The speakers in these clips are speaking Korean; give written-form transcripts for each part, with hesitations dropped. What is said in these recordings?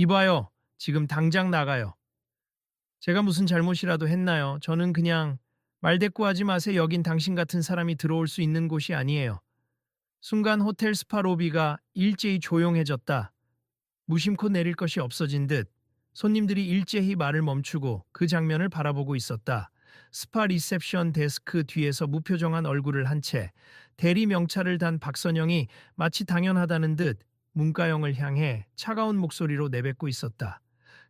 이봐요. 지금 당장 나가요. 제가 무슨 잘못이라도 했나요? 저는 그냥 말대꾸하지 마세요. 여긴 당신 같은 사람이 들어올 수 있는 곳이 아니에요. 순간 호텔 스파 로비가 일제히 조용해졌다. 무심코 내릴 것이 없어진 듯 손님들이 일제히 말을 멈추고 그 장면을 바라보고 있었다. 스파 리셉션 데스크 뒤에서 무표정한 얼굴을 한 채 대리 명찰을 단 박선영이 마치 당연하다는 듯 문가영을 향해 차가운 목소리로 내뱉고 있었다.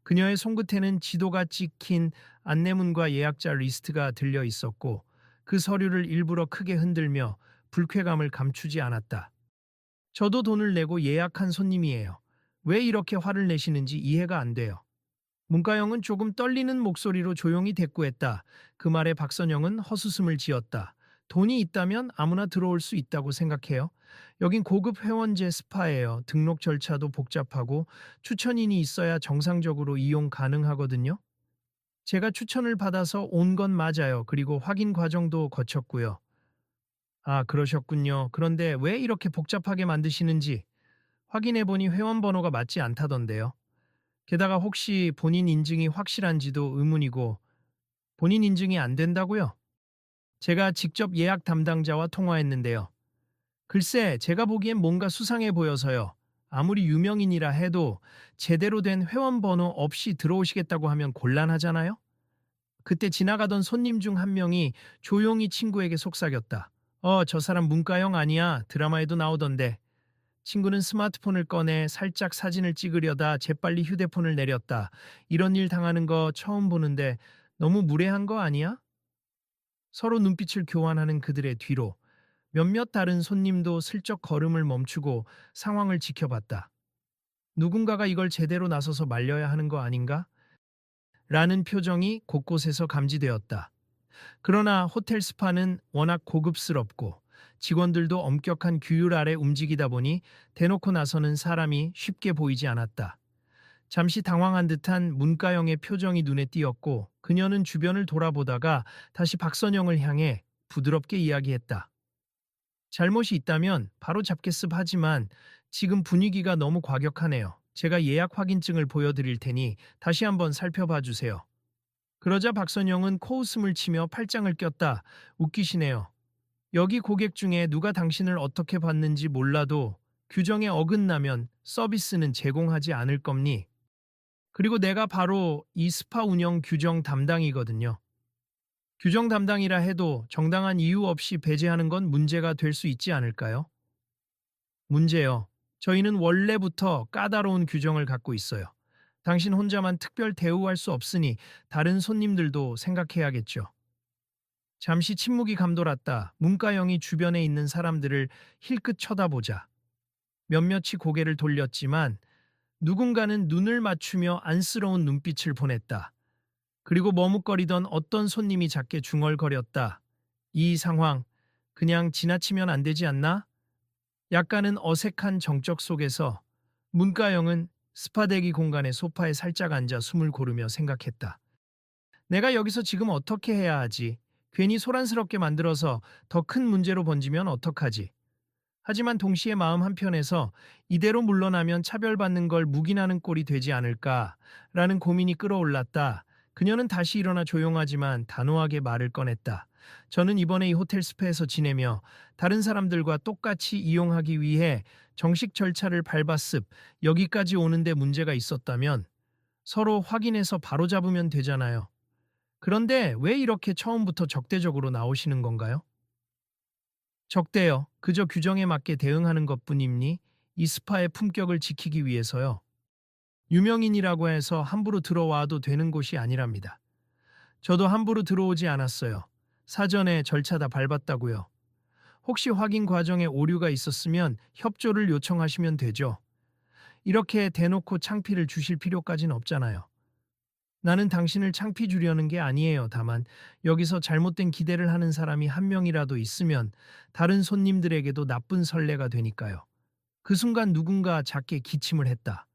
그녀의 손끝에는 지도가 찍힌 안내문과 예약자 리스트가 들려 있었고 그 서류를 일부러 크게 흔들며 불쾌감을 감추지 않았다. 저도 돈을 내고 예약한 손님이에요. 왜 이렇게 화를 내시는지 이해가 안 돼요. 문가영은 조금 떨리는 목소리로 조용히 대꾸했다. 그 말에 박선영은 헛웃음을 지었다. 돈이 있다면 아무나 들어올 수 있다고 생각해요. 여긴 고급 회원제 스파예요. 등록 절차도 복잡하고 추천인이 있어야 정상적으로 이용 가능하거든요. 제가 추천을 받아서 온 건 맞아요. 그리고 확인 과정도 거쳤고요. 아, 그러셨군요. 그런데 왜 이렇게 복잡하게 만드시는지 확인해보니 회원 번호가 맞지 않다던데요. 게다가 혹시 본인 인증이 확실한지도 의문이고 본인 인증이 안 된다고요? 제가 직접 예약 담당자와 통화했는데요. 글쎄, 제가 보기엔 뭔가 수상해 보여서요. 아무리 유명인이라 해도 제대로 된 회원 번호 없이 들어오시겠다고 하면 곤란하잖아요? 그때 지나가던 손님 중 한 명이 조용히 친구에게 속삭였다. 저 사람 문과영 아니야. 드라마에도 나오던데. 친구는 스마트폰을 꺼내 살짝 사진을 찍으려다 재빨리 휴대폰을 내렸다. 이런 일 당하는 거 처음 보는데 너무 무례한 거 아니야? 서로 눈빛을 교환하는 그들의 뒤로 몇몇 다른 손님도 슬쩍 걸음을 멈추고 상황을 지켜봤다. 누군가가 이걸 제대로 나서서 말려야 하는 거 아닌가? 라는 표정이 곳곳에서 감지되었다. 그러나 호텔 스파는 워낙 고급스럽고 직원들도 엄격한 규율 아래 움직이다 보니 대놓고 나서는 사람이 쉽게 보이지 않았다. 잠시 당황한 듯한 문가영의 표정이 눈에 띄었고 그녀는 주변을 돌아보다가 다시 박선영을 향해 부드럽게 이야기했다. 잘못이 있다면 바로 잡겠습 하지만 지금 분위기가 너무 과격하네요. 제가 예약 확인증을 보여드릴 테니 다시 한번 살펴봐 주세요. 그러자 박선영은 코웃음을 치며 팔짱을 꼈다. 웃기시네요. 여기 고객 중에 누가 당신을 어떻게 봤는지 몰라도 규정에 어긋나면 서비스는 제공하지 않을 겁니. 그리고 내가 바로 이 스파 운영 규정 담당이거든요. 규정 담당이라 해도 정당한 이유 없이 배제하는 건 문제가 될 수 있지 않을까요? 문제요. 저희는 원래부터 까다로운 규정을 갖고 있어요. 당신 혼자만 특별 대우할 수 없으니 다른 손님들도 생각해야겠죠. 잠시 침묵이 감돌았다. 문가영이 주변에 있는 사람들을 힐끗 쳐다보자 몇몇이 고개를 돌렸지만 누군가는 눈을 맞추며 안쓰러운 눈빛을 보냈다. 그리고 머뭇거리던 어떤 손님이 작게 중얼거렸다. 이 상황 그냥 지나치면 안 되지 않나? 약간은 어색한 정적 속에서 문가영은 스파대기 공간의 소파에 살짝 앉아 숨을 고르며 생각했다. 내가 여기서 지금 어떻게 해야 하지? 괜히 소란스럽게 만들어서 더 큰 문제로 번지면 어떡하지? 하지만 동시에 마음 한편에서 이대로 물러나면 차별받는 걸 묵인하는 꼴이 되지 않을까라는 고민이 끌어올랐다. 그녀는 다시 일어나 조용하지만 단호하게 말을 꺼냈다. 저는 이번에 이 호텔 스파에서 지내며 다른 사람들과 똑같이 이용하기 위해 정식 절차를 밟았습. 여기까지 오는데 문제가 있었다면 서로 확인해서 바로잡으면 되잖아요. 그런데 왜 이렇게 처음부터 적대적으로 나오시는 건가요? 적대요. 그저 규정에 맞게 대응하는 것뿐입니? 이 스파의 품격을 지키기 위해서요. 유명인이라고 해서 함부로 들어와도 되는 곳이 아니랍니다. 저도 함부로 들어오지 않았어요. 사전에 절차 다 밟았다고요. 혹시 확인 과정에 오류가 있었으면 협조를 요청하시면 되죠. 이렇게 대놓고 창피를 주실 필요까진 없잖아요. 나는 당신을 창피 주려는 게 아니에요. 다만 여기서 잘못된 기대를 하는 사람이 한 명이라도 있으면 다른 손님들에게도 나쁜 선례가 되니까요. 그 순간 누군가 작게 기침을 했다.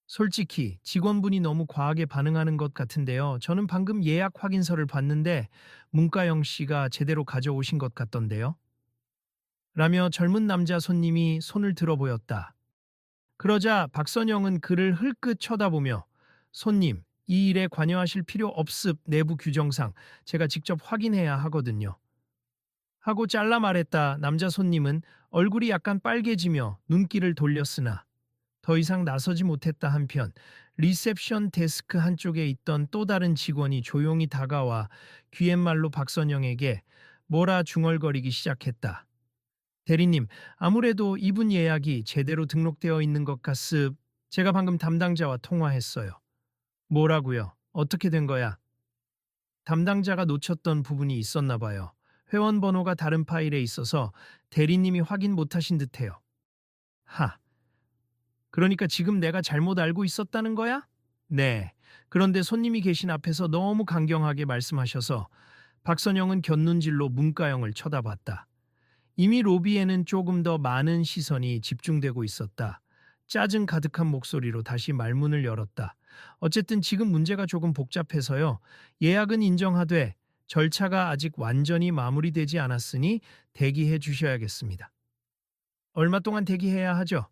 솔직히 직원분이 너무 과하게 반응하는 것 같은데요. 저는 방금 예약 확인서를 봤는데 문가영 씨가 제대로 가져오신 것 같던데요. 라며 젊은 남자 손님이 손을 들어 보였다. 그러자 박선영은 그를 흘끗 쳐다보며 손님, 이 일에 관여하실 필요 없습. 내부 규정상 제가 직접 확인해야 하거든요. 하고 잘라 말했다. 남자 손님은 얼굴이 약간 빨개지며 눈길을 돌렸으나 더 이상 나서지 못했다. 한편 리셉션 데스크 한쪽에 있던 또 다른 직원이 조용히 다가와 귀갯말로 박선영에게 뭐라 중얼거리기 시작했다. 대리님, 아무래도 이분 예약이 제대로 등록되어 있는 것 같습. 제가 방금 담당자와 통화했어요. 뭐라고요? 어떻게 된 거야? 담당자가 놓쳤던 부분이 있었나 봐요. 회원 번호가 다른 파일에 있어서 대리님이 확인 못하신 듯해요. 하, 그러니까 지금 내가 잘못 알고 있었다는 거야? 네. 그런데 손님이 계신 앞에서 너무 강경하게 말씀하셔서 박선영은 곁눈질로 문가영을 쳐다봤다. 이미 로비에는 조금 더 많은 시선이 집중되고 있었다. 짜증 가득한 목소리로 다시 말문을 열었다. 어쨌든 지금 문제가 조금 복잡해서요. 예약은 인정하되 절차가 아직 완전히 마무리되지 않았으니 대기해 주셔야겠습니다. 얼마 동안 대기해야 하죠?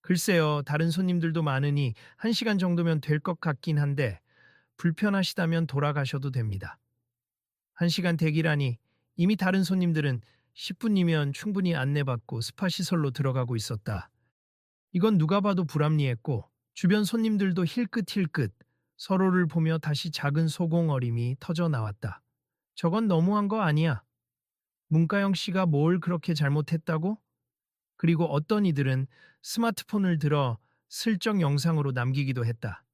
글쎄요, 다른 손님들도 많으니 1시간 정도면 될 것 같긴 한데 불편하시다면 돌아가셔도 됩니다. 1시간 대기라니 이미 다른 손님들은 10분이면 충분히 안내받고 스파 시설로 들어가고 있었다. 이건 누가 봐도 불합리했고 주변 손님들도 힐끗힐끗 서로를 보며 다시 작은 소공어림이 터져 나왔다. 저건 너무한 거 아니야? 문가영 씨가 뭘 그렇게 잘못했다고? 그리고 어떤 이들은 스마트폰을 들어 슬쩍 영상으로 남기기도 했다.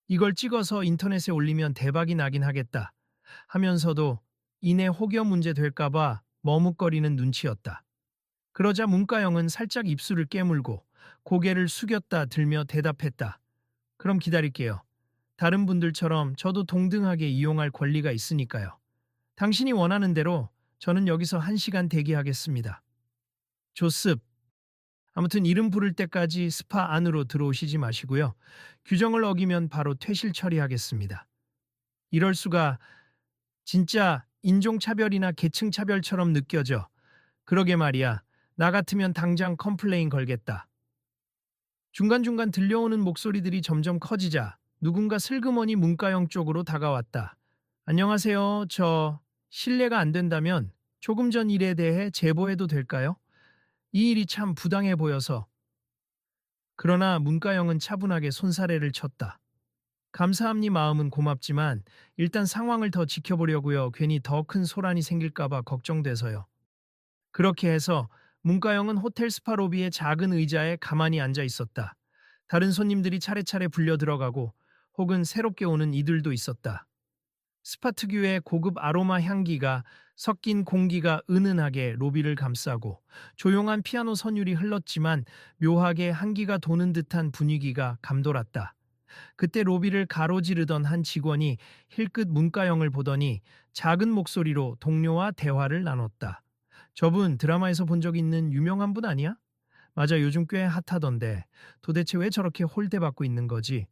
이걸 찍어서 인터넷에 올리면 대박이 나긴 하겠다 하면서도 이내 혹여 문제 될까봐 머뭇거리는 눈치였다. 그러자 문가영은 살짝 입술을 깨물고 고개를 숙였다 들며 대답했다. 그럼 기다릴게요. 다른 분들처럼 저도 동등하게 이용할 권리가 있으니까요. 당신이 원하는 대로 저는 여기서 1시간 대기하겠습니다. 조습. 아무튼 이름 부를 때까지 스파 안으로 들어오시지 마시고요. 규정을 어기면 바로 퇴실 처리하겠습니다. 이럴 수가 진짜 인종차별이나 계층차별처럼 느껴져. 그러게 말이야. 나 같으면 당장 컴플레인 걸겠다. 중간중간 들려오는 목소리들이 점점 커지자 누군가 슬그머니 문가영 쪽으로 다가왔다. 안녕하세요. 저 실례가 안 된다면 조금 전 일에 대해 제보해도 될까요? 이 일이 참 부당해 보여서. 그러나 문가영은 차분하게 손사래를 쳤다. 감사합니 마음은 고맙지만 일단 상황을 더 지켜보려고요. 괜히 더 큰 소란이 생길까봐 걱정돼서요. 그렇게 해서 문가영은 호텔 스파 로비의 작은 의자에 가만히 앉아 있었다. 다른 손님들이 차례차례 불려 들어가고 혹은 새롭게 오는 이들도 있었다. 스파 특유의 고급 아로마 향기가 섞인 공기가 은은하게 로비를 감싸고 조용한 피아노 선율이 흘렀지만 묘하게 한기가 도는 듯한 분위기가 감돌았다. 그때 로비를 가로지르던 한 직원이 힐끗 문가영을 보더니 작은 목소리로 동료와 대화를 나눴다. 저분 드라마에서 본 적 있는 유명한 분 아니야? 맞아, 요즘 꽤 핫하던데 도대체 왜 저렇게 홀대받고 있는 거지?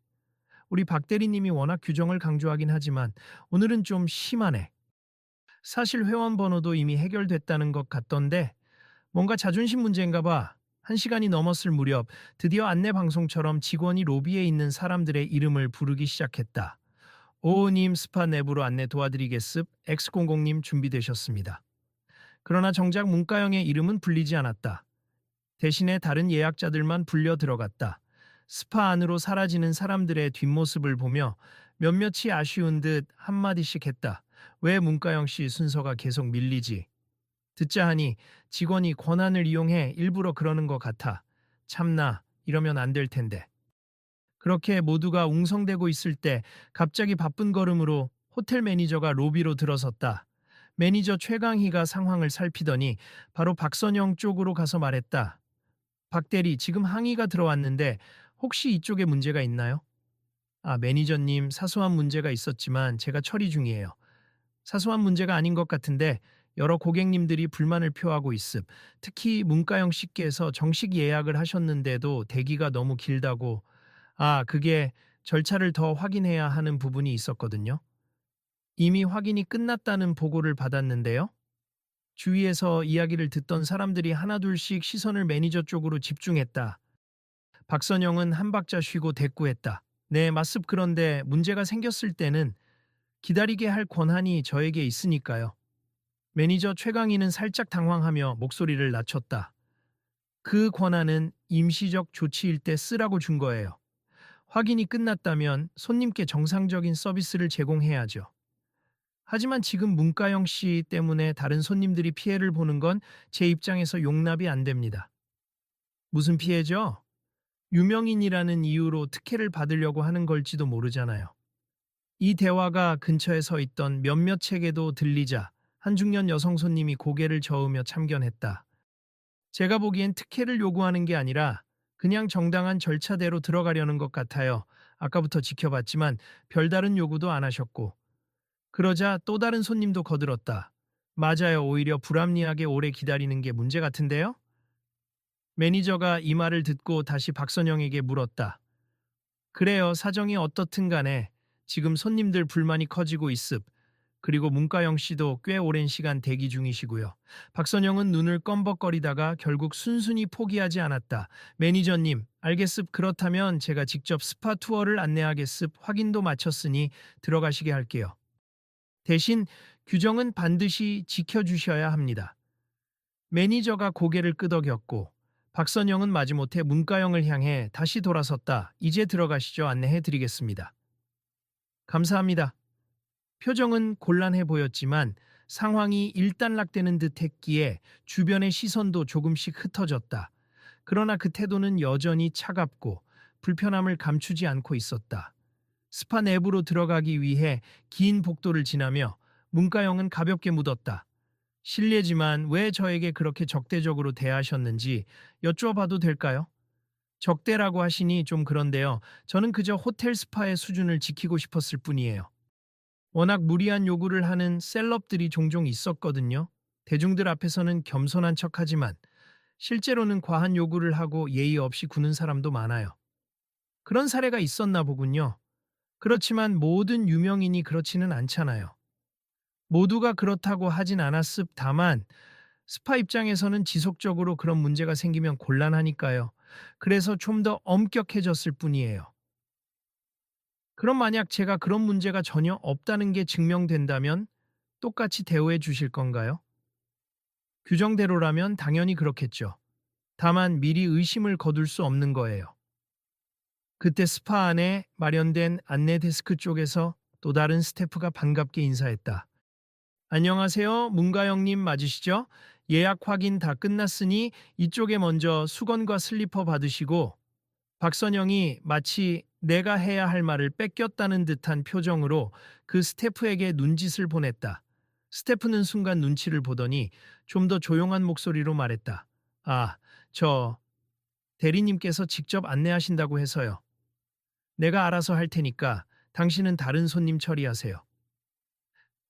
우리 박 대리님이 워낙 규정을 강조하긴 하지만 오늘은 좀 심하네. 사실 회원 번호도 이미 해결됐다는 것 같던데 뭔가 자존심 문제인가 봐. 1시간이 넘었을 무렵 드디어 안내 방송처럼 직원이 로비에 있는 사람들의 이름을 부르기 시작했다. 오우님 스파 내부로 안내 도와드리겠습. X00님 준비되셨습니다. 그러나 정작 문가영의 이름은 불리지 않았다. 대신에 다른 예약자들만 불려 들어갔다. 스파 안으로 사라지는 사람들의 뒷모습을 보며 몇몇이 아쉬운 듯 한마디씩 했다. 왜 문가영 씨 순서가 계속 밀리지? 듣자 하니 직원이 권한을 이용해 일부러 그러는 것 같아. 참나, 이러면 안 될 텐데. 그렇게 모두가 웅성대고 있을 때 갑자기 바쁜 걸음으로 호텔 매니저가 로비로 들어섰다. 매니저 최강희가 상황을 살피더니 바로 박선영 쪽으로 가서 말했다. 박 대리, 지금 항의가 들어왔는데 혹시 이쪽에 문제가 있나요? 아, 매니저님, 사소한 문제가 있었지만 제가 처리 중이에요. 사소한 문제가 아닌 것 같은데 여러 고객님들이 불만을 표하고 있음. 특히 문가영 씨께서 정식 예약을 하셨는데도 대기가 너무 길다고. 아, 그게 절차를 더 확인해야 하는 부분이 있었거든요. 이미 확인이 끝났다는 보고를 받았는데요. 주위에서 이야기를 듣던 사람들이 하나둘씩 시선을 매니저 쪽으로 집중했다. 박선영은 한 박자 쉬고 대꾸했다. 네, 맞습. 그런데 문제가 생겼을 때는 기다리게 할 권한이 저에게 있으니까요. 매니저 최강희는 살짝 당황하며 목소리를 낮췄다. 그 권한은 임시적 조치일 때 쓰라고 준 거예요. 확인이 끝났다면 손님께 정상적인 서비스를 제공해야죠. 하지만 지금 문가영 씨 때문에 다른 손님들이 피해를 보는 건 제 입장에서 용납이 안 됩니다. 무슨 피해죠? 유명인이라는 이유로 특혜를 받으려고 하는 걸지도 모르잖아요. 이 대화가 근처에 서 있던 몇몇 책에도 들리자 한 중년 여성 손님이 고개를 저으며 참견했다. 제가 보기엔 특혜를 요구하는 게 아니라 그냥 정당한 절차대로 들어가려는 것 같아요. 아까부터 지켜봤지만 별다른 요구도 안 하셨고. 그러자 또 다른 손님도 거들었다. 맞아요. 오히려 불합리하게 오래 기다리는 게 문제 같은데요? 매니저가 이 말을 듣고 다시 박선영에게 물었다. 그래요. 사정이 어떻든 간에 지금 손님들 불만이 커지고 있습. 그리고 문가영 씨도 꽤 오랜 시간 대기 중이시고요. 박선영은 눈을 껌벅거리다가 결국 순순히 포기하지 않았다. 매니저님, 알겠습. 그렇다면 제가 직접 스파 투어를 안내하겠습. 확인도 마쳤으니 들어가시게 할게요. 대신 규정은 반드시 지켜주셔야 합니다. 매니저가 고개를 끄덕였고 박선영은 마지못해 문가영을 향해 다시 돌아섰다. 이제 들어가시죠. 안내해 드리겠습니다. 감사합니다. 표정은 곤란해 보였지만 상황이 일단락되는 듯 했기에 주변의 시선도 조금씩 흩어졌다. 그러나 그 태도는 여전히 차갑고 불편함을 감추지 않고 있었다. 스파 내부로 들어가기 위해 긴 복도를 지나며 문가영은 가볍게 묻었다. 실례지만 왜 저에게 그렇게 적대적으로 대하셨는지 여쭈어봐도 될까요? 적대라고 하시니 좀 그런데요. 저는 그저 호텔 스파의 수준을 지키고 싶었을 뿐이에요. 워낙 무리한 요구를 하는 셀럽들이 종종 있었거든요. 대중들 앞에서는 겸손한 척하지만 실제로는 과한 요구를 하고 예의 없이 구는 사람도 많아요. 그런 사례가 있었나 보군요. 그렇지만 모든 유명인이 그렇지는 않잖아요. 모두가 그렇다고 하진 않았습. 다만 스파 입장에서는 지속적으로 그런 문제가 생기면 곤란하니까요. 그래서 좀 더 엄격해졌을 뿐이에요. 그럼 만약 제가 그런 문제가 전혀 없다는 게 증명된다면 똑같이 대우해 주실 건가요? 규정대로라면 당연히 그렇겠죠. 다만 미리 의심을 거둘 수 없는 거예요. 그때 스파 안에 마련된 안내 데스크 쪽에서 또 다른 스태프가 반갑게 인사했다. 안녕하세요. 문가영님 맞으시죠? 예약 확인 다 끝났으니 이쪽에 먼저 수건과 슬리퍼 받으시고 박선영이 마치 내가 해야 할 말을 뺏겼다는 듯한 표정으로 그 스태프에게 눈짓을 보냈다. 스태프는 순간 눈치를 보더니 좀 더 조용한 목소리로 말했다. 아, 저 대리님께서 직접 안내하신다고 해서요. 내가 알아서 할 테니까 당신은 다른 손님 처리하세요.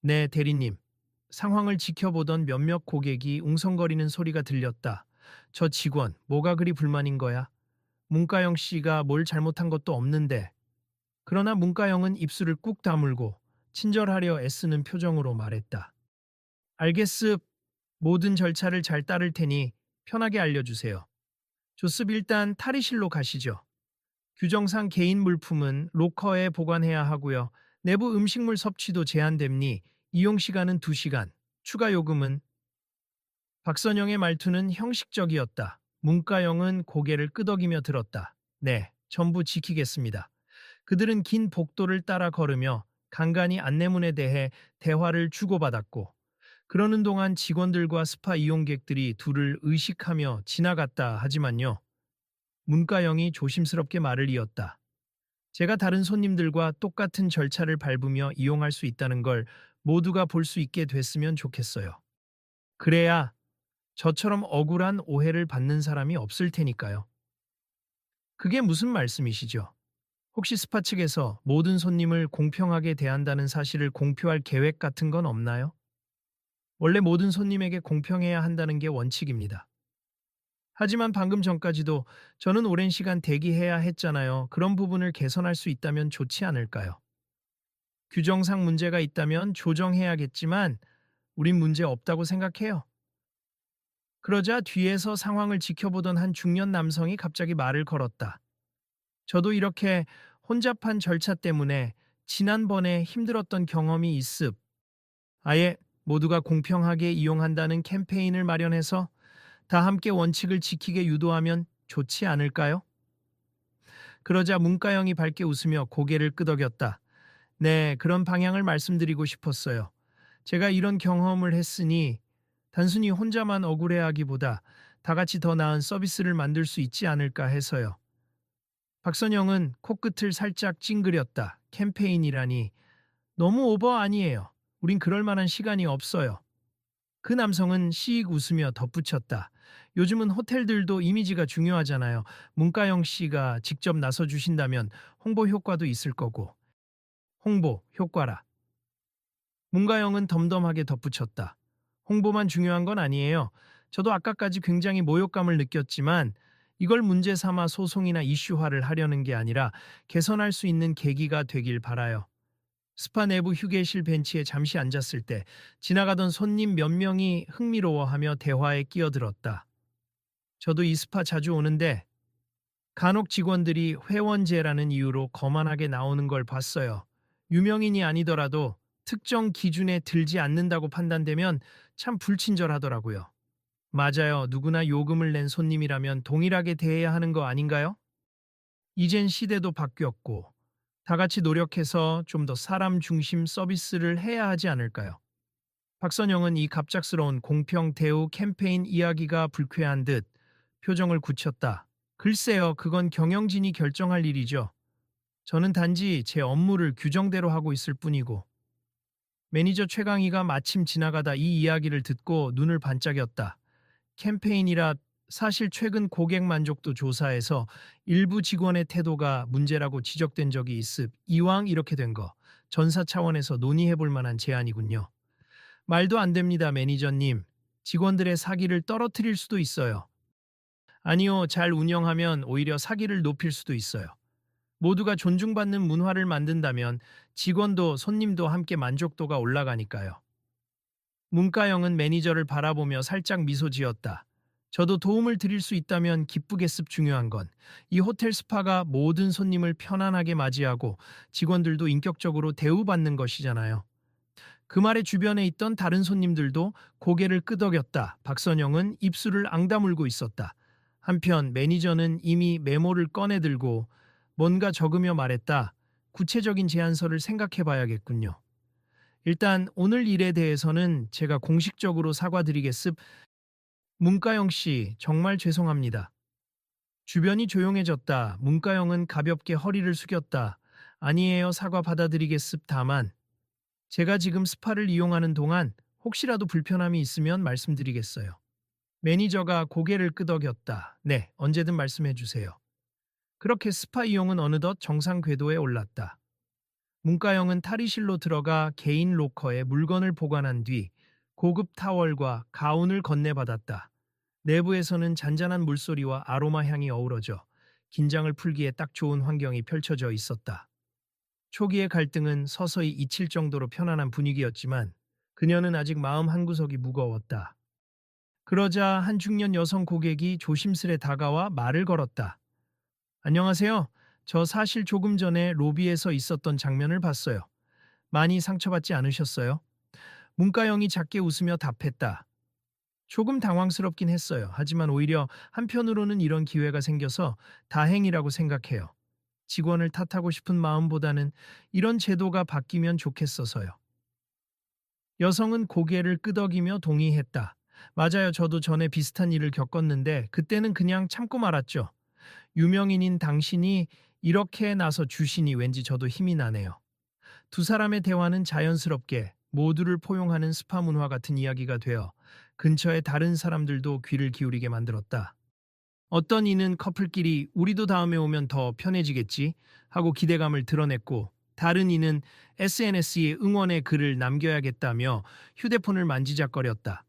네, 대리님. 상황을 지켜보던 몇몇 고객이 웅성거리는 소리가 들렸다. 저 직원, 뭐가 그리 불만인 거야? 문가영 씨가 뭘 잘못한 것도 없는데. 그러나 문가영은 입술을 꾹 다물고 친절하려 애쓰는 표정으로 말했다. 알겠습. 모든 절차를 잘 따를 테니 편하게 알려주세요. 조습 일단 탈의실로 가시죠. 규정상 개인 물품은 로커에 보관해야 하고요. 내부 음식물 섭취도 제한됨니 이용 시간은 2시간. 추가 요금은 박선영의 말투는 형식적이었다. 문가영은 고개를 끄덕이며 들었다. 네, 전부 지키겠습니다. 그들은 긴 복도를 따라 걸으며 간간히 안내문에 대해 대화를 주고받았고 그러는 동안 직원들과 스파 이용객들이 둘을 의식하며 지나갔다 하지만요. 문가영이 조심스럽게 말을 이었다. 제가 다른 손님들과 똑같은 절차를 밟으며 이용할 수 있다는 걸 모두가 볼 수 있게 됐으면 좋겠어요. 그래야 저처럼 억울한 오해를 받는 사람이 없을 테니까요. 그게 무슨 말씀이시죠? 혹시 스파 측에서 모든 손님을 공평하게 대한다는 사실을 공표할 계획 같은 건 없나요? 원래 모든 손님에게 공평해야 한다는 게 원칙입니다. 하지만 방금 전까지도 저는 오랜 시간 대기해야 했잖아요. 그런 부분을 개선할 수 있다면 좋지 않을까요? 규정상 문제가 있다면 조정해야겠지만 우린 문제 없다고 생각해요. 그러자 뒤에서 상황을 지켜보던 한 중년 남성이 갑자기 말을 걸었다. 저도 이렇게 혼잡한 절차 때문에 지난번에 힘들었던 경험이 있습. 아예 모두가 공평하게 이용한다는 캠페인을 마련해서 다 함께 원칙을 지키게 유도하면 좋지 않을까요? 그러자 문가영이 밝게 웃으며 고개를 끄덕였다. 네, 그런 방향을 말씀드리고 싶었어요. 제가 이런 경험을 했으니 단순히 혼자만 억울해하기보다 다 같이 더 나은 서비스를 만들 수 있지 않을까 해서요. 박선영은 코끝을 살짝 찡그렸다. 캠페인이라니 너무 오버 아니에요. 우린 그럴 만한 시간이 없어요. 그 남성은 씩 웃으며 덧붙였다. 요즘은 호텔들도 이미지가 중요하잖아요. 문가영 씨가 직접 나서 주신다면 홍보 효과도 있을 거고. 홍보 효과라. 문가영은 덤덤하게 덧붙였다. 홍보만 중요한 건 아니에요. 저도 아까까지 굉장히 모욕감을 느꼈지만 이걸 문제 삼아 소송이나 이슈화를 하려는 게 아니라 개선할 수 있는 계기가 되길 바라요. 스파 내부 휴게실 벤치에 잠시 앉았을 때 지나가던 손님 몇 명이 흥미로워하며 대화에 끼어들었다. 저도 이 스파 자주 오는데 간혹 직원들이 회원제라는 이유로 거만하게 나오는 걸 봤어요. 유명인이 아니더라도 특정 기준에 들지 않는다고 판단되면 참 불친절하더라고요. 맞아요. 누구나 요금을 낸 손님이라면 동일하게 대해야 하는 거 아닌가요? 이젠 시대도 바뀌었고 다 같이 노력해서 좀 더 사람 중심 서비스를 해야 하지 않을까요? 박선영은 이 갑작스러운 공평 대우 캠페인 이야기가 불쾌한 듯 표정을 굳혔다. 글쎄요, 그건 경영진이 결정할 일이죠. 저는 단지 제 업무를 규정대로 하고 있을 뿐이고. 매니저 최강희가 마침 지나가다 이 이야기를 듣고 눈을 반짝였다. 캠페인이라 사실 최근 고객 만족도 조사에서 일부 직원의 태도가 문제라고 지적된 적이 있음. 이왕 이렇게 된 거 전사 차원에서 논의해 볼 만한 제안이군요. 말도 안 됩니다, 매니저님. 직원들의 사기를 떨어뜨릴 수도 있어요. 아니요, 잘 운영하면 오히려 사기를 높일 수도 있어요. 모두가 존중받는 문화를 만든다면 직원도 손님도 함께 만족도가 올라가니까요. 문가영은 매니저를 바라보며 살짝 미소 지었다. 저도 도움을 드릴 수 있다면 기쁘겠습. 중요한 건 이 호텔 스파가 모든 손님을 편안하게 맞이하고 직원들도 인격적으로 대우받는 것이잖아요. 그 말에 주변에 있던 다른 손님들도 고개를 끄덕였다. 박선영은 입술을 앙다물고 있었다. 한편 매니저는 이미 메모를 꺼내 들고 뭔가 적으며 말했다. 구체적인 제안서를 생각해 봐야겠군요. 일단 오늘 일에 대해서는 제가 공식적으로 사과드리겠습. 문가영 씨, 정말 죄송합니다. 주변이 조용해졌다. 문가영은 가볍게 허리를 숙였다. 아니에요, 사과 받아들이겠습. 다만 제가 지금 스파를 이용하는 동안 혹시라도 불편함이 있으면 말씀드리겠어요. 매니저가 고개를 끄덕였다. 네, 언제든 말씀해 주세요. 그렇게 스파 이용은 어느덧 정상 궤도에 올랐다. 문가영은 탈의실로 들어가 개인 로커에 물건을 보관한 뒤 고급 타월과 가운을 건네받았다. 내부에서는 잔잔한 물소리와 아로마 향이 어우러져 긴장을 풀기에 딱 좋은 환경이 펼쳐져 있었다. 초기의 갈등은 서서히 잊힐 정도로 편안한 분위기였지만 그녀는 아직 마음 한구석이 무거웠다. 그러자 한 중년 여성 고객이 조심스레 다가와 말을 걸었다. 안녕하세요. 저 사실 조금 전에 로비에서 있었던 장면을 봤어요. 많이 상처받지 않으셨어요? 문가영이 작게 웃으며 답했다. 조금 당황스럽긴 했어요. 하지만 오히려 한편으로는 이런 기회가 생겨서 다행이라고 생각해요. 직원을 탓하고 싶은 마음보다는 이런 제도가 바뀌면 좋겠어서요. 여성은 고개를 끄덕이며 동의했다. 맞아요. 저도 전에 비슷한 일을 겪었는데 그때는 그냥 참고 말았죠. 유명인인 당신이 이렇게 나서 주시니 왠지 저도 힘이 나네요. 두 사람의 대화는 자연스럽게 모두를 포용하는 스파 문화 같은 이야기가 되어 근처의 다른 사람들도 귀를 기울이게 만들었다. 어떤 이는 커플끼리 우리도 다음에 오면 더 편해지겠지 하고 기대감을 드러냈고 다른 이는 SNS에 응원의 글을 남겨야겠다며 휴대폰을 만지작거렸다.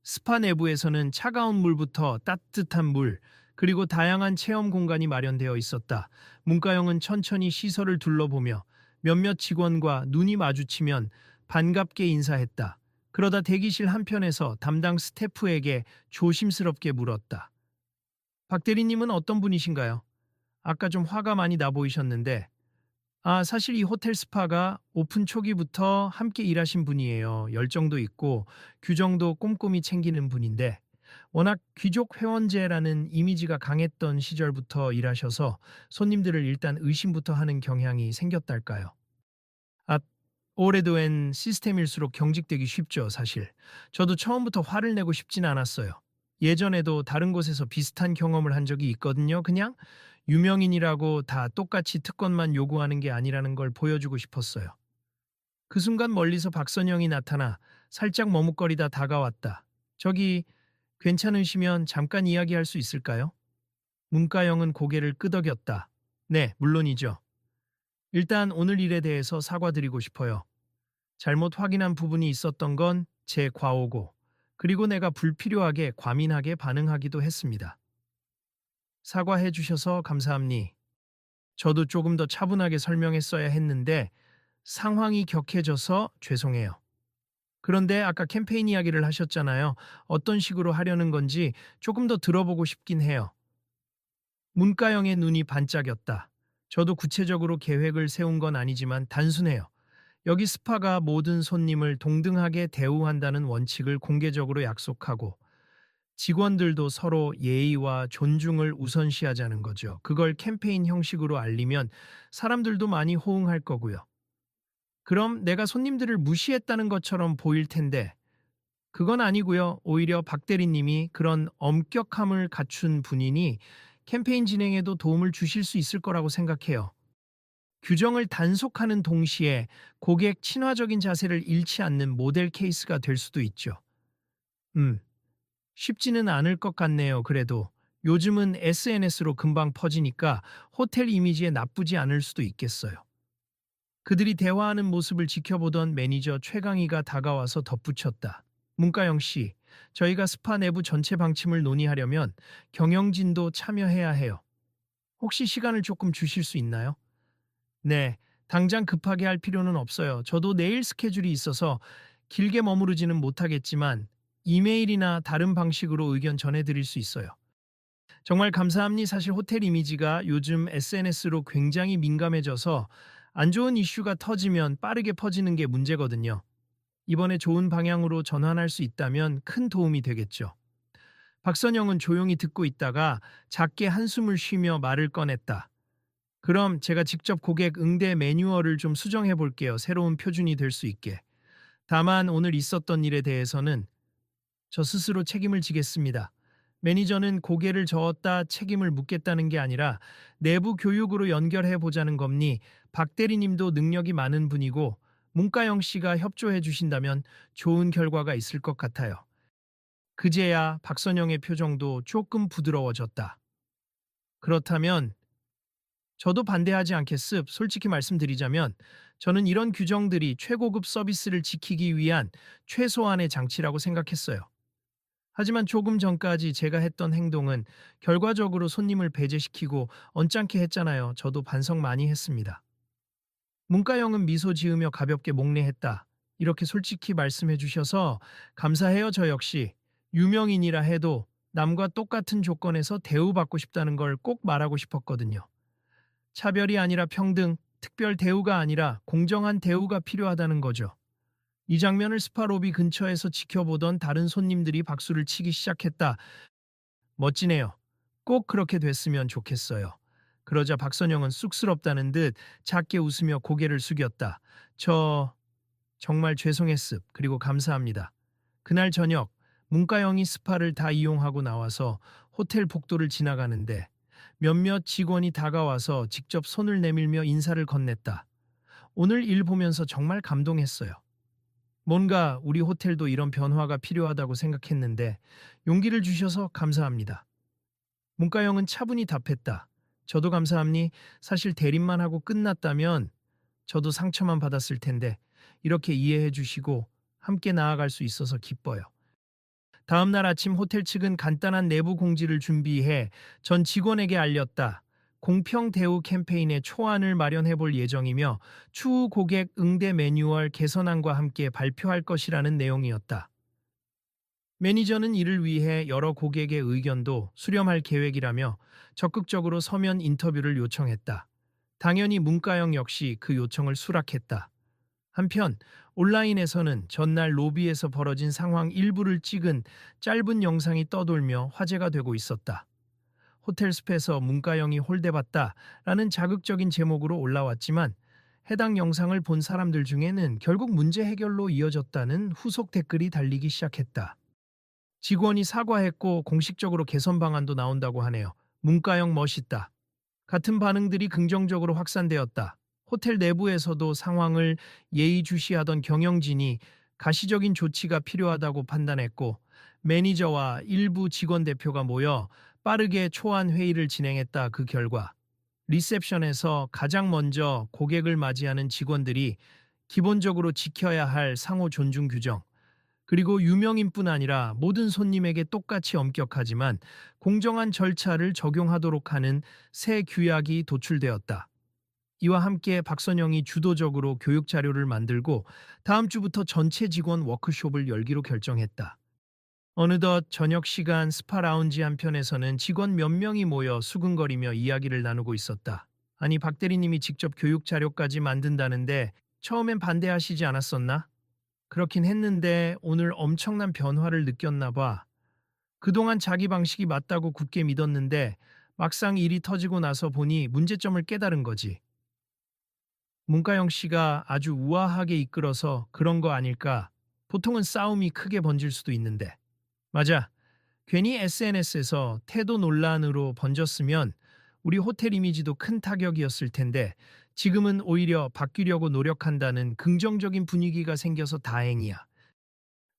스파 내부에서는 차가운 물부터 따뜻한 물, 그리고 다양한 체험 공간이 마련되어 있었다. 문가영은 천천히 시설을 둘러보며 몇몇 직원과 눈이 마주치면 반갑게 인사했다. 그러다 대기실 한편에서 담당 스태프에게 조심스럽게 물었다. 박 대리님은 어떤 분이신가요? 아까 좀 화가 많이 나 보이셨는데, 사실 이 호텔 스파가 오픈 초기부터 함께 일하신 분이에요. 열정도 있고 규정도 꼼꼼히 챙기는 분인데 워낙 귀족 회원제라는 이미지가 강했던 시절부터 일하셔서 손님들을 일단 의심부터 하는 경향이 생겼달까요. 아, 오래도 웬 시스템일수록 경직되기 쉽죠, 사실. 저도 처음부터 화를 내고 싶진 않았어요. 예전에도 다른 곳에서 비슷한 경험을 한 적이 있거든요. 그냥 유명인이라고 다 똑같이 특권만 요구하는 게 아니라는 걸 보여주고 싶었어요. 그 순간 멀리서 박선영이 나타나 살짝 머뭇거리다 다가왔다. 저기 괜찮으시면 잠깐 이야기할 수 있을까요? 문과영은 고개를 끄덕였다. 네, 물론이죠. 일단 오늘 일에 대해서 사과드리고 싶어요. 잘못 확인한 부분이 있었던 건 제 과오고, 그리고 내가 불필요하게 과민하게 반응하기도 했습니다. 사과해 주셔서 감사합니. 저도 조금 더 차분하게 설명했어야 했는데 상황이 격해져서 죄송해요. 그런데 아까 캠페인 이야기를 하셨잖아요. 어떤 식으로 하려는 건지 조금 더 들어보고 싶긴 해요. 문가영의 눈이 반짝였다. 저도 구체적으로 계획을 세운 건 아니지만 단순해요. 여기 스파가 모든 손님을 동등하게 대우한다는 원칙을 공개적으로 약속하고 직원들도 서로 예의와 존중을 우선시하자는 거죠. 그걸 캠페인 형식으로 알리면 사람들도 많이 호응할 거고요. 그럼 내가 손님들을 무시했다는 것처럼 보일 텐데 그건 아니고요. 오히려 박 대리님이 그런 엄격함을 갖춘 분이니 캠페인 진행에도 도움을 주실 수 있을 거라고 생각해요. 규정을 단속하는 동시에 고객 친화적인 자세를 잃지 않는 모델 케이스가 될 수도 있죠. 음, 쉽지는 않을 것 같네요. 그래도 요즘은 SNS로 금방 퍼지니까 호텔 이미지에 나쁘지 않을 수도 있겠어요. 그들이 대화하는 모습을 지켜보던 매니저 최강희가 다가와서 덧붙였다. 문가영 씨, 저희가 스파 내부 전체 방침을 논의하려면 경영진도 참여해야 해요. 혹시 시간을 조금 주실 수 있나요? 네, 당장 급하게 할 필요는 없어요. 저도 내일 스케줄이 있어서 길게 머무르지는 못하겠지만 이메일이나 다른 방식으로 의견 전해드릴 수 있어요. 정말 감사합니다. 사실 호텔 이미지가 요즘 SNS로 굉장히 민감해져서 안 좋은 이슈가 터지면 빠르게 퍼지는 게 문제거든요. 이번에 좋은 방향으로 전환할 수 있다면 큰 도움이 되겠죠. 박선영은 조용히 듣고 있다가 작게 한숨을 쉬며 말을 꺼냈다. 그럼 제가 직접 고객 응대 매뉴얼을 좀 수정해 볼게요. 새로운 표준이 될 수 있게. 다만 오늘 있었던 일에 대해서는 저 스스로 책임을 지겠습니다. 매니저는 고개를 저었다 책임을 묻겠다는 게 아니라 내부 교육으로 연결해 보자는 겁니. 박 대리님도 능력이 많은 분이고 문가영 씨가 협조해 주신다면 좋은 결과가 있을 것 같아요. 그제야 박선영의 표정도 조금 부드러워졌다. 그렇다면 저도 반대하지 않겠습. 솔직히 말씀드리자면 저는 이런 규정들이 최고급 서비스를 지키기 위한 최소한의 장치라고 생각했어요. 하지만 조금 전까지 제가 했던 행동은 결과적으로 손님을 배제시키고 언짢게 했잖아요. 저도 반성 많이 했습니다. 문가영은 미소 지으며 가볍게 목례했다. 이렇게 솔직히 말씀해 주셔서 감사해요. 저 역시 유명인이라 해도 남과 똑같은 조건에서 대우받고 싶다는 걸 꼭 말하고 싶었거든요. 차별이 아니라 평등, 특별 대우가 아니라 공정한 대우가 필요하다는 거죠. 이 장면을 스파 로비 근처에서 지켜보던 다른 손님들이 박수를 치기 시작했다. 멋지네요. 꼭 그렇게 됐으면 좋겠어요. 그러자 박선영은 쑥스럽다는 듯 작게 웃으며 고개를 숙였다. 저 정말 죄송했습. 그리고 감사합니다. 그날 저녁 문가영이 스파를 다 이용하고 나와서 호텔 복도를 지나가는데 몇몇 직원이 다가와서 직접 손을 내밀며 인사를 건넸다. 오늘 일 보면서 정말 감동했어요. 뭔가 우리 호텔도 이런 변화가 필요하다고 생각했는데 용기를 주셔서 감사합니다. 문가영은 차분히 답했다. 저도 감사합니. 사실 대립만 하고 끝났다면 저도 상처만 받았을 텐데 이렇게 이해해 주시고 함께 나아갈 수 있어서 기뻐요. 다음 날 아침 호텔 측은 간단한 내부 공지를 준비해 전 직원에게 알렸다. 공평 대우 캠페인의 초안을 마련해 볼 예정이며 추후 고객 응대 매뉴얼 개선안과 함께 발표할 것이라는 내용이었다. 매니저는 이를 위해 여러 고객의 의견도 수렴할 계획이라며 적극적으로 서면 인터뷰를 요청했다. 당연히 문가영 역시 그 요청을 수락했다. 한편 온라인에서는 전날 로비에서 벌어진 상황 일부를 찍은 짧은 영상이 떠돌며 화제가 되고 있었다. 호텔 숲에서 문가영이 홀대받다라는 자극적인 제목으로 올라왔지만 해당 영상을 본 사람들 중에는 결국 문제 해결로 이어졌다는 후속 댓글이 달리기 시작했다. 직원이 사과했고 공식적으로 개선 방안도 나온다고 하네요. 문가영 멋있다. 같은 반응들이 긍정적으로 확산되었다. 호텔 내부에서도 상황을 예의주시하던 경영진이 가시적인 조치가 필요하다고 판단했고 매니저와 일부 직원 대표가 모여 빠르게 초안 회의를 진행했다. 그 결과 리셉션에서 가장 먼저 고객을 맞이하는 직원들이 기본적으로 지켜야 할 상호 존중 규정, 그리고 유명인뿐 아니라 모든 손님에게 똑같이 엄격하지만 공정한 절차를 적용하도록 하는 새 규약이 도출되었다. 이와 함께 박선영이 주도적으로 교육 자료를 만들고 다음 주부터 전체 직원 워크숍을 열기로 결정했다. 어느덧 저녁 시간 스파 라운지 한편에서는 직원 몇 명이 모여 수근거리며 이야기를 나누고 있었다. 아니, 박 대리님이 직접 교육 자료까지 만든다는데 처음엔 반대하시지 않았었나? 그렇긴 했는데 오늘 엄청난 변화를 느꼈나 봐. 그동안 자기 방식이 맞다고 굳게 믿었는데 막상 일이 터지고 나서 보니 문제점을 깨달은 거지. 문가영 씨가 아주 우아하게 이끌어서 그런 거 아닐까? 보통은 싸움이 크게 번질 수도 있는데. 맞아. 괜히 SNS에서 태도 논란으로 번졌으면 우리 호텔 이미지도 큰 타격이었을 텐데 지금은 오히려 바뀌려고 노력한다는 긍정적인 분위기가 생겨서 다행이야.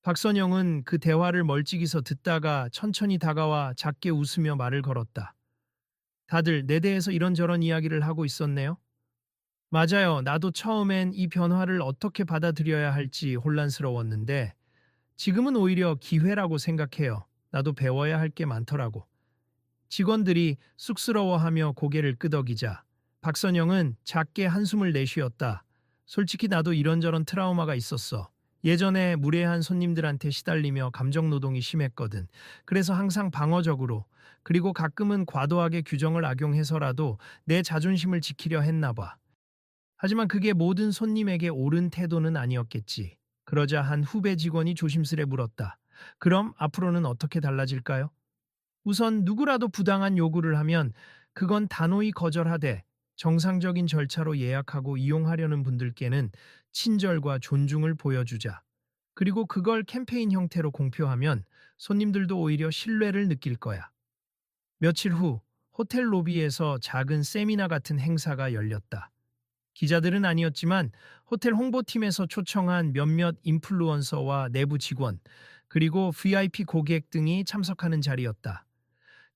박선영은 그 대화를 멀찍이서 듣다가 천천히 다가와 작게 웃으며 말을 걸었다. 다들 내 대해서 이런저런 이야기를 하고 있었네요. 맞아요. 나도 처음엔 이 변화를 어떻게 받아들여야 할지 혼란스러웠는데 지금은 오히려 기회라고 생각해요. 나도 배워야 할 게 많더라고. 직원들이 쑥스러워하며 고개를 끄덕이자 박선영은 작게 한숨을 내쉬었다. 솔직히 나도 이런저런 트라우마가 있었어. 예전에 무례한 손님들한테 시달리며 감정노동이 심했거든. 그래서 항상 방어적으로, 그리고 가끔은 과도하게 규정을 악용해서라도 내 자존심을 지키려 했나 봐. 하지만 그게 모든 손님에게 옳은 태도는 아니었겠지. 그러자 한 후배 직원이 조심스레 물었다. 그럼 앞으로는 어떻게 달라질까요? 우선 누구라도 부당한 요구를 하면 그건 단호히 거절하되 정상적인 절차로 예약하고 이용하려는 분들께는 친절과 존중을 보여주자. 그리고 그걸 캠페인 형태로 공표하면 손님들도 오히려 신뢰를 느낄 거야. 며칠 후 호텔 로비에서 작은 세미나 같은 행사가 열렸다. 기자들은 아니었지만 호텔 홍보팀에서 초청한 몇몇 인플루언서와 내부 직원, 그리고 VIP 고객 등이 참석하는 자리였다.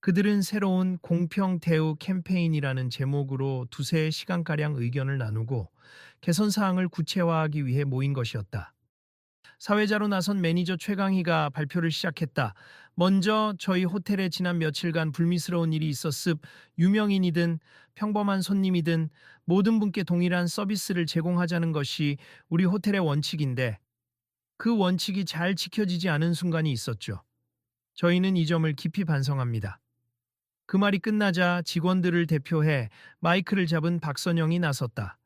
그들은 새로운 공평 대우 캠페인이라는 제목으로 두세 시간가량 의견을 나누고 개선 사항을 구체화하기 위해 모인 것이었다. 사회자로 나선 매니저 최강희가 발표를 시작했다. 먼저 저희 호텔에 지난 며칠간 불미스러운 일이 있었습. 유명인이든 평범한 손님이든 모든 분께 동일한 서비스를 제공하자는 것이 우리 호텔의 원칙인데 그 원칙이 잘 지켜지지 않은 순간이 있었죠. 저희는 이 점을 깊이 반성합니다. 그 말이 끝나자 직원들을 대표해 마이크를 잡은 박선영이 나섰다.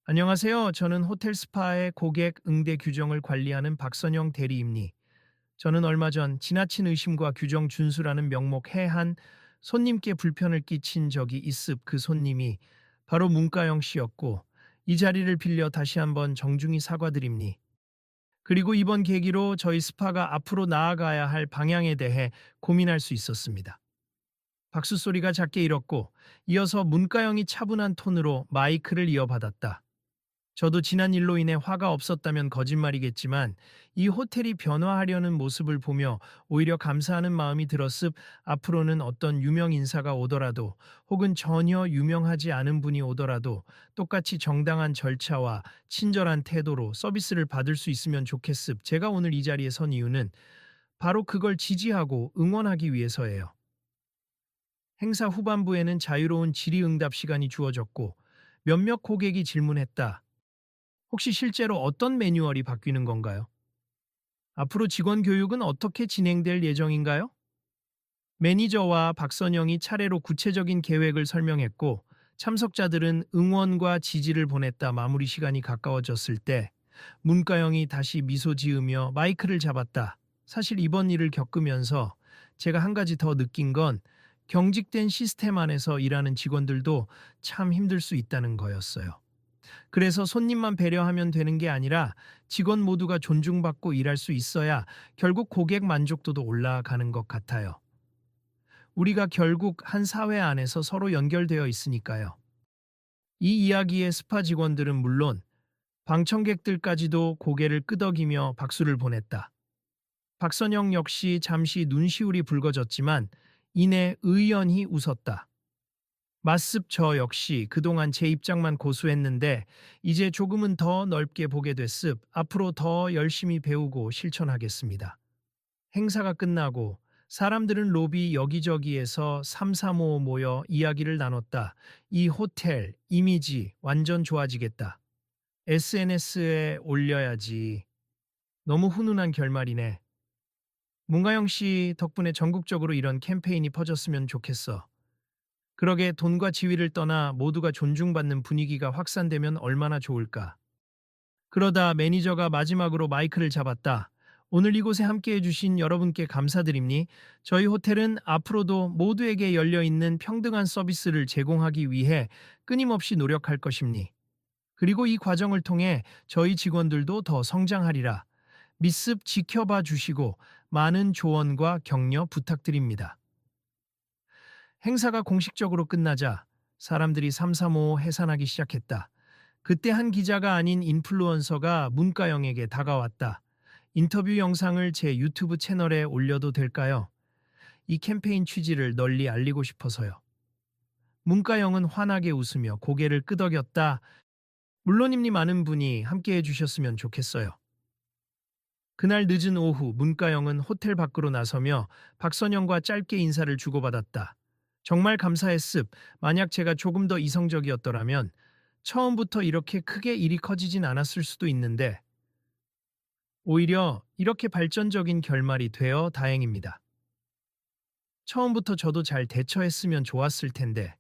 안녕하세요. 저는 호텔 스파의 고객 응대 규정을 관리하는 박선영 대리입니. 저는 얼마 전 지나친 의심과 규정 준수라는 명목해 한 손님께 불편을 끼친 적이 있습. 그 손님이 바로 문가영 씨였고 이 자리를 빌려 다시 한번 정중히 사과드립니. 그리고 이번 계기로 저희 스파가 앞으로 나아가야 할 방향에 대해 고민할 수 있었습니다. 박수 소리가 작게 일었고 이어서 문가영이 차분한 톤으로 마이크를 이어받았다. 저도 지난 일로 인해 화가 없었다면 거짓말이겠지만 이 호텔이 변화하려는 모습을 보며 오히려 감사하는 마음이 들었습. 앞으로는 어떤 유명 인사가 오더라도 혹은 전혀 유명하지 않은 분이 오더라도 똑같이 정당한 절차와 친절한 태도로 서비스를 받을 수 있으면 좋겠습. 제가 오늘 이 자리에 선 이유는 바로 그걸 지지하고 응원하기 위해서예요. 행사 후반부에는 자유로운 질의응답 시간이 주어졌고 몇몇 고객이 질문했다. 혹시 실제로 어떤 매뉴얼이 바뀌는 건가요? 앞으로 직원 교육은 어떻게 진행될 예정인가요? 매니저와 박선영이 차례로 구체적인 계획을 설명했고, 참석자들은 응원과 지지를 보냈다. 마무리 시간이 가까워졌을 때 문가영이 다시 미소 지으며 마이크를 잡았다. 사실 이번 일을 겪으면서 제가 한 가지 더 느낀 건 경직된 시스템 안에서 일하는 직원들도 참 힘들 수 있다는 거였어요. 그래서 손님만 배려하면 되는 게 아니라 직원 모두가 존중받고 일할 수 있어야 결국 고객 만족도도 올라가는 것 같아요. 우리가 결국 한 사회 안에서 서로 연결되어 있으니까요. 이 이야기의 스파 직원들은 물론 방청객들까지도 고개를 끄덕이며 박수를 보냈다. 박선영 역시 잠시 눈시울이 붉어졌지만 이내 의연히 웃었다. 맞습. 저 역시 그동안 제 입장만 고수했는데 이제 조금은 더 넓게 보게 됐습. 앞으로 더 열심히 배우고 실천하겠습니다. 행사가 끝나고 사람들은 로비 여기저기에서 삼삼오오 모여 이야기를 나눴다. 이 호텔 이미지 완전 좋아지겠다. SNS에 올려야지. 너무 훈훈한 결말이네. 문가영 씨 덕분에 전국적으로 이런 캠페인이 퍼졌으면 좋겠어. 그러게 돈과 지위를 떠나 모두가 존중받는 분위기가 확산되면 얼마나 좋을까. 그러다 매니저가 마지막으로 마이크를 잡았다. 오늘 이곳에 함께 해주신 여러분께 감사드립니. 저희 호텔은 앞으로도 모두에게 열려있는 평등한 서비스를 제공하기 위해 끊임없이 노력할 것입니. 그리고 이 과정을 통해 저희 직원들도 더 성장하리라. 미습 지켜봐 주시고 많은 조언과 격려 부탁드립니다. 행사가 공식적으로 끝나자 사람들이 삼삼오오 해산하기 시작했다. 그때 한 기자가 아닌 인플루언서가 문가영에게 다가왔다. 인터뷰 영상을 제 유튜브 채널에 올려도 될까요? 이 캠페인 취지를 널리 알리고 싶어서요. 문가영은 환하게 웃으며 고개를 끄덕였다. 물론입니. 많은 분이 함께 해주셨으면 좋겠어요. 그날 늦은 오후 문가영은 호텔 밖으로 나서며 박선영과 짧게 인사를 주고받았다. 정말 감사했습. 만약 제가 조금 더 이성적이었더라면 처음부터 이렇게 크게 일이 커지진 않았을 수도 있는데 오히려 이렇게 발전적인 결말이 되어 다행입니다. 처음부터 저도 잘 대처했으면 좋았을 텐데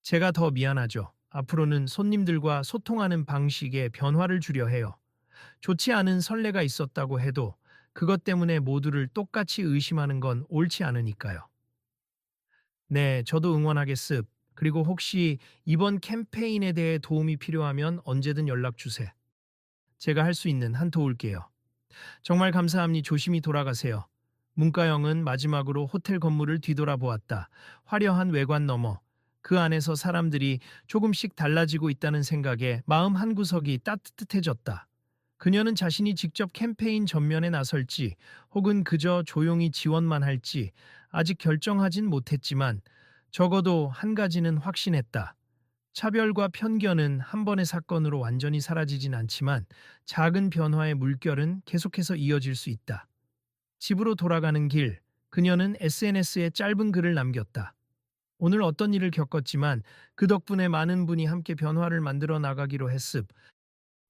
제가 더 미안하죠. 앞으로는 손님들과 소통하는 방식에 변화를 주려 해요. 좋지 않은 선례가 있었다고 해도 그것 때문에 모두를 똑같이 의심하는 건 옳지 않으니까요. 네, 저도 응원하겠습. 그리고 혹시 이번 캠페인에 대해 도움이 필요하면 언제든 연락 주세요. 제가 할 수 있는 한 도울게요. 정말 감사합니. 조심히 돌아가세요. 문가영은 마지막으로 호텔 건물을 뒤돌아보았다. 화려한 외관 너머 그 안에서 사람들이 조금씩 달라지고 있다는 생각에 마음 한구석이 따뜻해졌다. 그녀는 자신이 직접 캠페인 전면에 나설지 혹은 그저 조용히 지원만 할지 아직 결정하진 못했지만 적어도 한 가지는 확신했다. 차별과 편견은 한 번의 사건으로 완전히 사라지진 않지만 작은 변화의 물결은 계속해서 이어질 수 있다. 집으로 돌아가는 길, 그녀는 SNS에 짧은 글을 남겼다. 오늘 어떤 일을 겪었지만 그 덕분에 많은 분이 함께 변화를 만들어 나가기로 했습.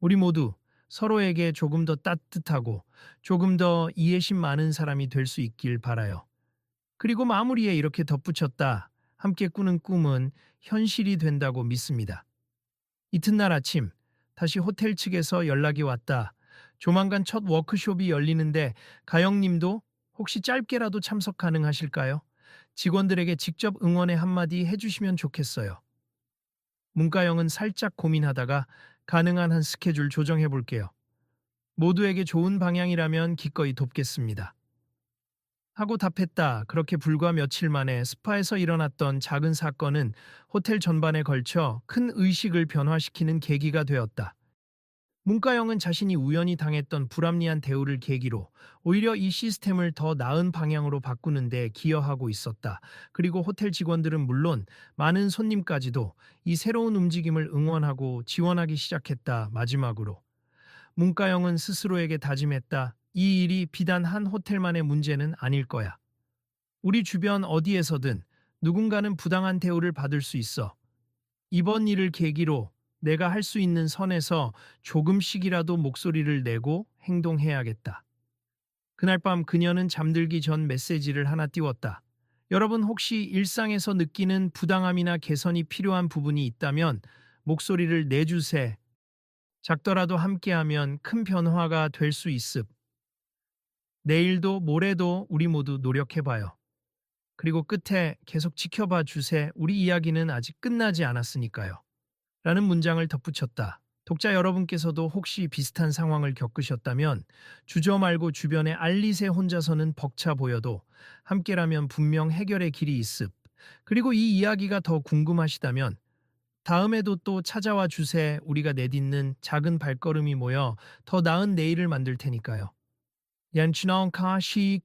우리 모두 서로에게 조금 더 따뜻하고 조금 더 이해심 많은 사람이 될 수 있길 바라요. 그리고 마무리에 이렇게 덧붙였다. 함께 꾸는 꿈은 현실이 된다고 믿습니다. 이튿날 아침 다시 호텔 측에서 연락이 왔다. 조만간 첫 워크숍이 열리는데 가영님도 혹시 짧게라도 참석 가능하실까요? 직원들에게 직접 응원의 한마디 해주시면 좋겠어요. 문가영은 살짝 고민하다가 가능한 한 스케줄 조정해 볼게요. 모두에게 좋은 방향이라면 기꺼이 돕겠습니다. 하고 답했다. 그렇게 불과 며칠 만에 스파에서 일어났던 작은 사건은 호텔 전반에 걸쳐 큰 의식을 변화시키는 계기가 되었다. 문가영은 자신이 우연히 당했던 불합리한 대우를 계기로 오히려 이 시스템을 더 나은 방향으로 바꾸는 데 기여하고 있었다. 그리고 호텔 직원들은 물론 많은 손님까지도 이 새로운 움직임을 응원하고 지원하기 시작했다. 마지막으로 문가영은 스스로에게 다짐했다. 이 일이 비단 한 호텔만의 문제는 아닐 거야. 우리 주변 어디에서든 누군가는 부당한 대우를 받을 수 있어. 이번 일을 계기로 내가 할 수 있는 선에서 조금씩이라도 목소리를 내고 행동해야겠다. 그날 밤 그녀는 잠들기 전 메시지를 하나 띄웠다. 여러분 혹시 일상에서 느끼는 부당함이나 개선이 필요한 부분이 있다면 목소리를 내주세. 작더라도 함께하면 큰 변화가 될 수 있음. 내일도 모레도 우리 모두 노력해봐요. 그리고 끝에 계속 지켜봐 주세. 우리 이야기는 아직 끝나지 않았으니까요. 라는 문장을 덧붙였다. 독자 여러분께서도 혹시 비슷한 상황을 겪으셨다면 주저 말고 주변에 알리세. 혼자서는 벅차 보여도 함께라면 분명 해결의 길이 있음. 그리고 이 이야기가 더 궁금하시다면 다음에도 또 찾아와 주세. 우리가 내딛는 작은 발걸음이 모여 더 나은 내일을 만들 테니까요. 얀치나온 카시